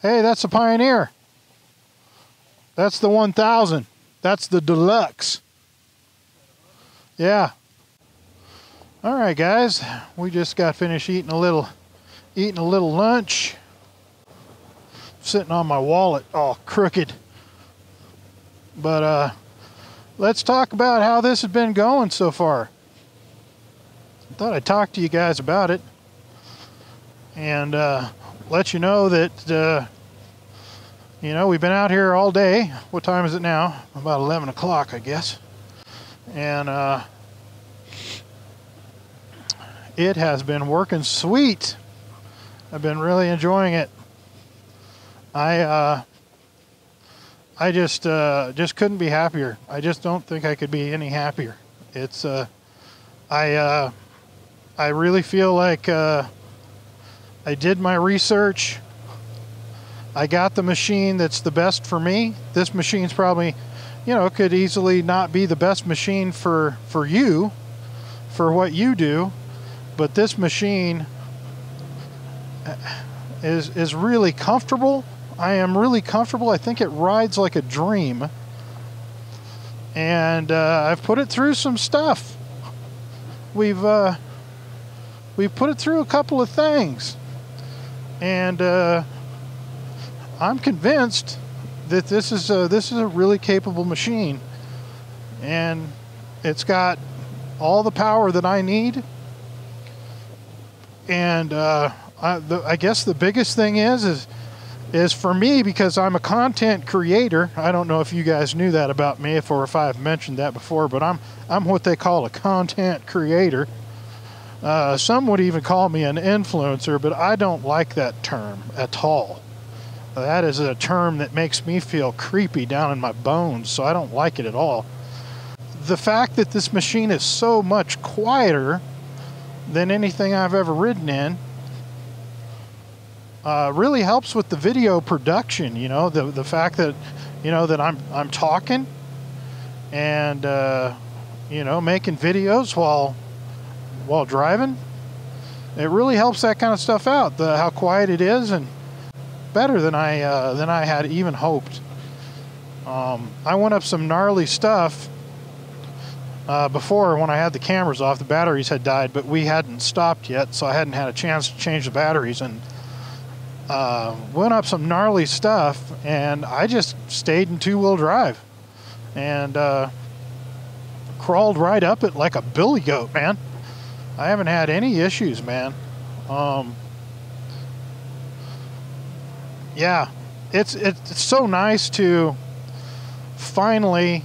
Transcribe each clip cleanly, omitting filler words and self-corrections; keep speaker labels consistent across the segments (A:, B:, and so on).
A: Hey, that's the Pioneer. That's the 1000. That's the Deluxe. Yeah. All right, guys. We just got finished eating a little lunch. Sitting on my wallet, all crooked. But let's talk about how this has been going so far. I thought I'd talk to you guys about it and let you know that we've been out here all day. What time is it now? About 11 o'clock, I guess. And it has been working sweet. I've been really enjoying it. I just couldn't be happier. I just don't think I could be any happier. It's I really feel like I did my research. I got the machine that's the best for me. This machine's probably, could easily not be the best machine for you, for what you do, but this machine is really comfortable. I am really comfortable. I think it rides like a dream. And I've put it through some stuff. We've put it through a couple of things. And I'm convinced that this is a really capable machine. And it's got all the power that I need. And I guess the biggest thing is for me, because I'm a content creator. I don't know if you guys knew that about me, or if I've mentioned that before, but I'm what they call a content creator. Some would even call me an influencer, but I don't like that term at all. That is a term that makes me feel creepy down in my bones, so I don't like it at all. The fact that this machine is so much quieter than anything I've ever ridden in really helps with the video production. The fact that that I'm talking and making videos while driving. It really helps that kind of stuff out. How quiet it is, and better than I had even hoped. I went up some gnarly stuff before when I had the cameras off. The batteries had died, but we hadn't stopped yet, so I hadn't had a chance to change the batteries, and went up some gnarly stuff, and I just stayed in two-wheel drive and crawled right up it like a billy goat, man. I haven't had any issues, man. Yeah, it's so nice to finally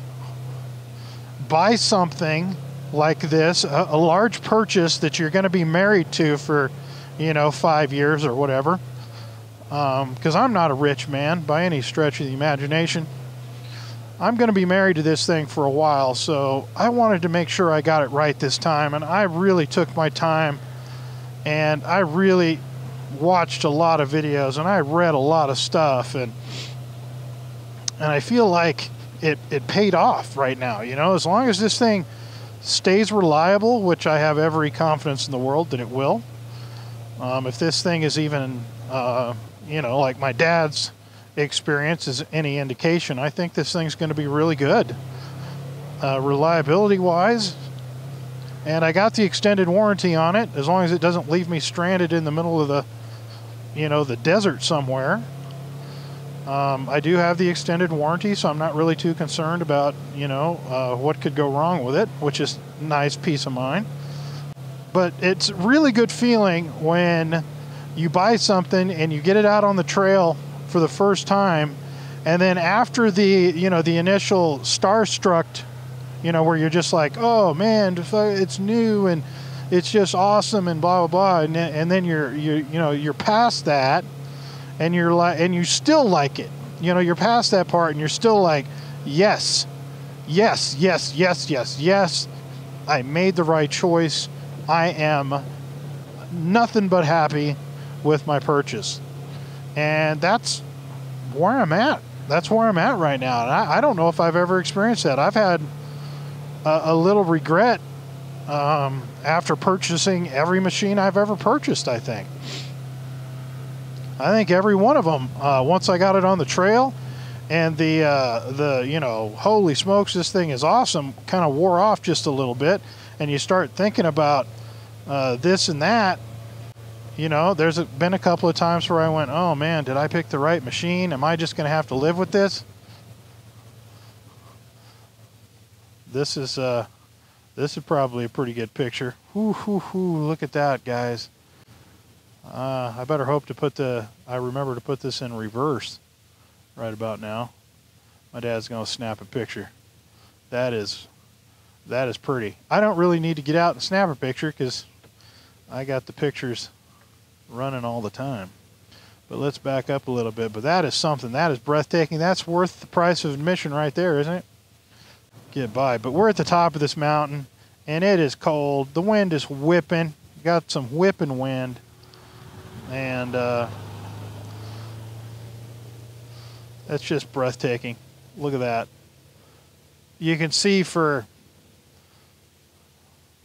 A: buy something like this, a large purchase that you're going to be married to for 5 years or whatever. Because I'm not a rich man by any stretch of the imagination. I'm going to be married to this thing for a while, so I wanted to make sure I got it right this time, and I really took my time, and I really watched a lot of videos, and I read a lot of stuff, and I feel like it paid off right now. As long as this thing stays reliable, which I have every confidence in the world that it will. If this thing is even like my dad's experience is any indication, I think this thing's going to be really good, reliability wise. And I got the extended warranty on it, as long as it doesn't leave me stranded in the middle of the desert somewhere. I do have the extended warranty, so I'm not really too concerned about what could go wrong with it, which is nice peace of mind. But it's really good feeling when you buy something and you get it out on the trail for the first time, and then after the initial starstruck, where you're just like, oh man, it's new and it's just awesome and blah blah blah, and then you're past that, and you're like, and you still like it. You're past that part and you're still like, yes, yes, yes, yes, yes, yes, I made the right choice. I am nothing but happy with my purchase. And that's where I'm at. That's where I'm at right now. And I don't know if I've ever experienced that. I've had a little regret after purchasing every machine I've ever purchased, I think. I think every one of them, once I got it on the trail, and the you know, holy smokes, this thing is awesome, kind of wore off just a little bit, and you start thinking about this and that. You know, there's been a couple of times where I went, oh man, did I pick the right machine? Am I just going to have to live with this? This is probably a pretty good picture. Look at that, guys. I better hope to I remember to put this in reverse right about now. My dad's going to snap a picture. That is pretty. I don't really need to get out and snap a picture because I got the pictures running all the time. But let's back up a little bit. But that is something. That is breathtaking. That's worth the price of admission right there, isn't it? Get by. But we're at the top of this mountain, and it is cold. The wind is whipping. Got some whipping wind. And that's just breathtaking. Look at that. You can see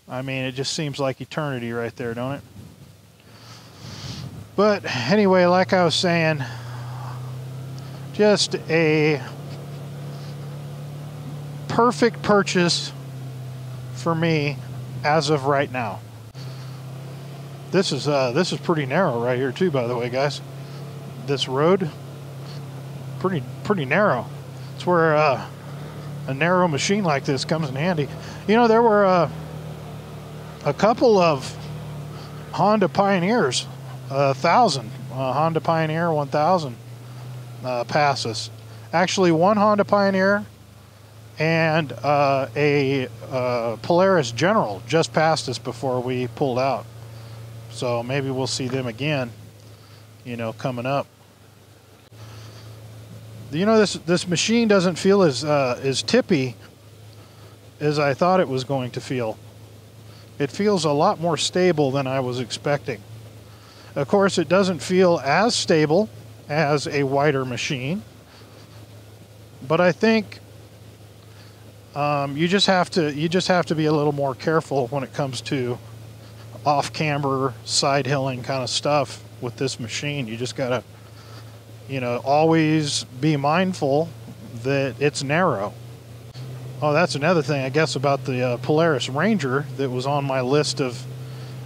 A: I mean, it just seems like eternity right there, don't it? But anyway, like I was saying, just a perfect purchase for me as of right now. This is pretty narrow right here too, by the way, guys. This road, pretty narrow. It's where a narrow machine like this comes in handy. You know, there were a couple of Honda Pioneers, 1000 Honda Pioneer 1000 passed us. Actually, one Honda Pioneer and a Polaris General just passed us before we pulled out. So maybe we'll see them again, you know, coming up. You know, this machine doesn't feel as tippy as I thought it was going to feel. It feels a lot more stable than I was expecting. Of course, it doesn't feel as stable as a wider machine, but I think you just have to be a little more careful when it comes to off-camber, side-hilling kind of stuff with this machine. You just gotta, you know, always be mindful that it's narrow. Oh, that's another thing, I guess, about the Polaris Ranger that was on my list of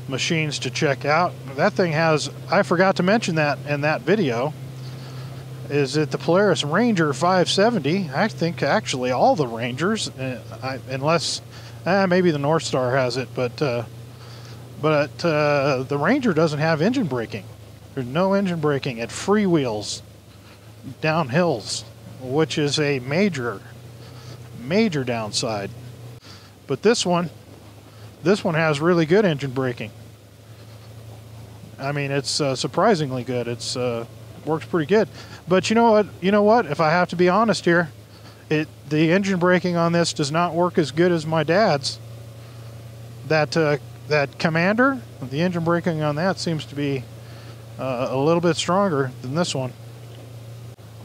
A: machines to check out. That thing has, I forgot to mention that in that video, is that the Polaris Ranger 570, I think actually all the Rangers, unless maybe the North Star has it, but the Ranger doesn't have engine braking. There's no engine braking. It freewheels down hills, which is a major downside. But this one has really good engine braking. I mean, it's surprisingly good. It's works pretty good. But you know what? If I have to be honest here, the engine braking on this does not work as good as my dad's. That Commander, the engine braking on that seems to be a little bit stronger than this one.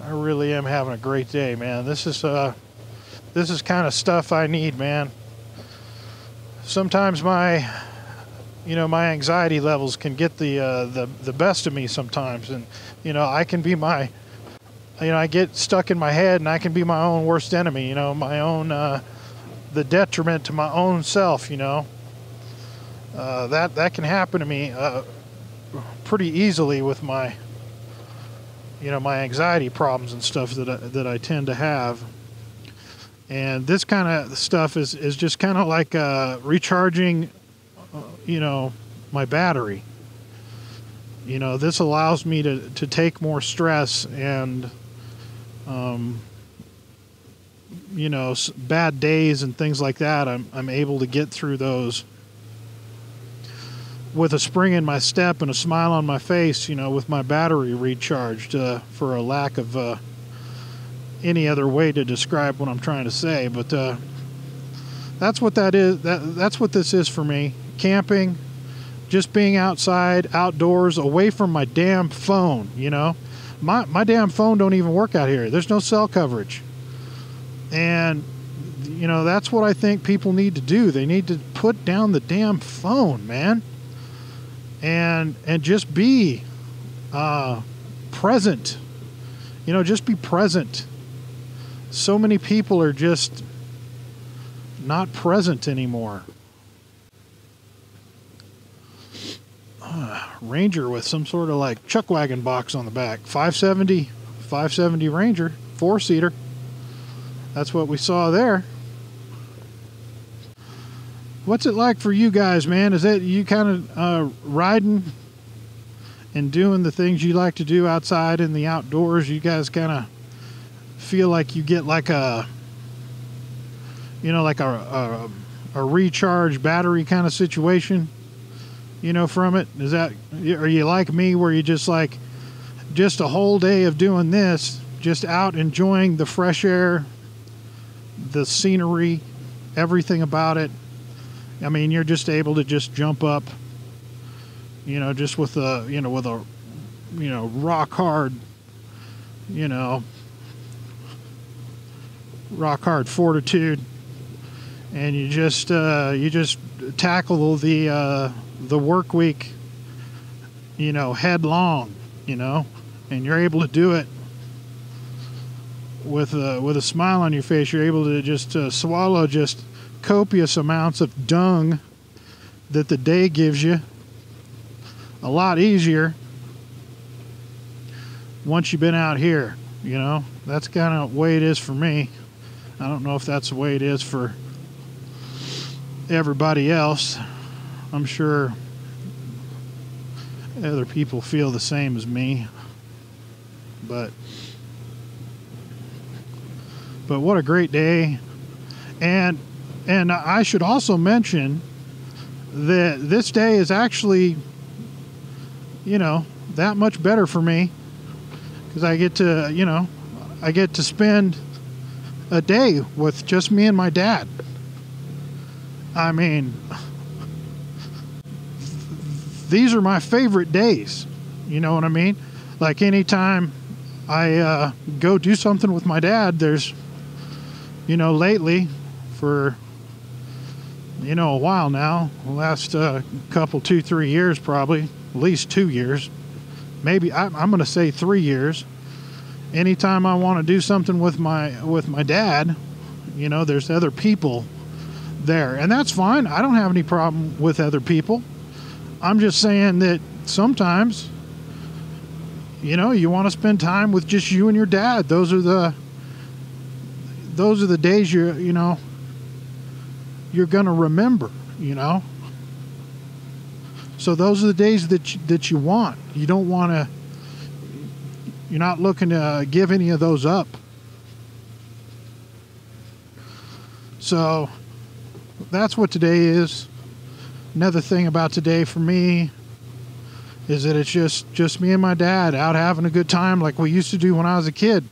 A: I really am having a great day, man. This is kind of stuff I need, man. Sometimes my anxiety levels can get the best of me sometimes, and I can be I get stuck in my head, and I can be my own worst enemy. My own the detriment to my own self. That can happen to me pretty easily with my my anxiety problems and stuff that I tend to have. And this kind of stuff is just kind of like recharging my battery. This allows me to take more stress and bad days and things like that. I'm able to get through those with a spring in my step and a smile on my face, with my battery recharged, for a lack of any other way to describe what I'm trying to say. But that's what that is. That's what this is for me. Camping, just being outside, outdoors, away from my damn phone. My damn phone don't even work out here. There's no cell coverage. And that's what I think people need to do. They need to put down the damn phone, man. And just be present. You know, just be present. So many people are just not present anymore. Ranger with some sort of like chuck wagon box on the back. 570 Ranger, 4-seater. That's what we saw there. What's it like for you guys, man? Is it you kind of riding and doing the things you like to do outside in the outdoors? You guys kind of feel like you get like a, you know, like a recharge battery kind of situation, you know, from it? Is that, are you like me where you just like, just a whole day of doing this, just out enjoying the fresh air, the scenery, everything about it? I mean, you're just able to just jump up, you know, just with a, you know, rock hard fortitude, and you just tackle the work week, you know, headlong, you know, and you're able to do it with a smile on your face. You're able to just swallow just copious amounts of dung that the day gives you a lot easier once you've been out here, you know. That's kind of the way it is for me. I don't know if that's the way it is for everybody else. I'm sure other people feel the same as me, but what a great day. And I should also mention that this day is actually, you know, that much better for me, because I get to, you know, I get to spend a day with just me and my dad. I mean, these are my favorite days. You know what I mean? Like anytime I go do something with my dad, there's, you know, lately for, you know, a while now, the last couple, 2-3 years probably, at least 2 years, maybe I'm going to say 3 years. Anytime I want to do something with my dad, you know, there's other people there, and that's fine. I don't have any problem with other people. I'm just saying that sometimes, you know, you want to spend time with just you and your dad. Those are the days you know, you're gonna remember, you know. So those are the days that you want. You don't want to. You're not looking to give any of those up. So that's what today is. Another thing about today for me is that it's just me and my dad out having a good time like we used to do when I was a kid.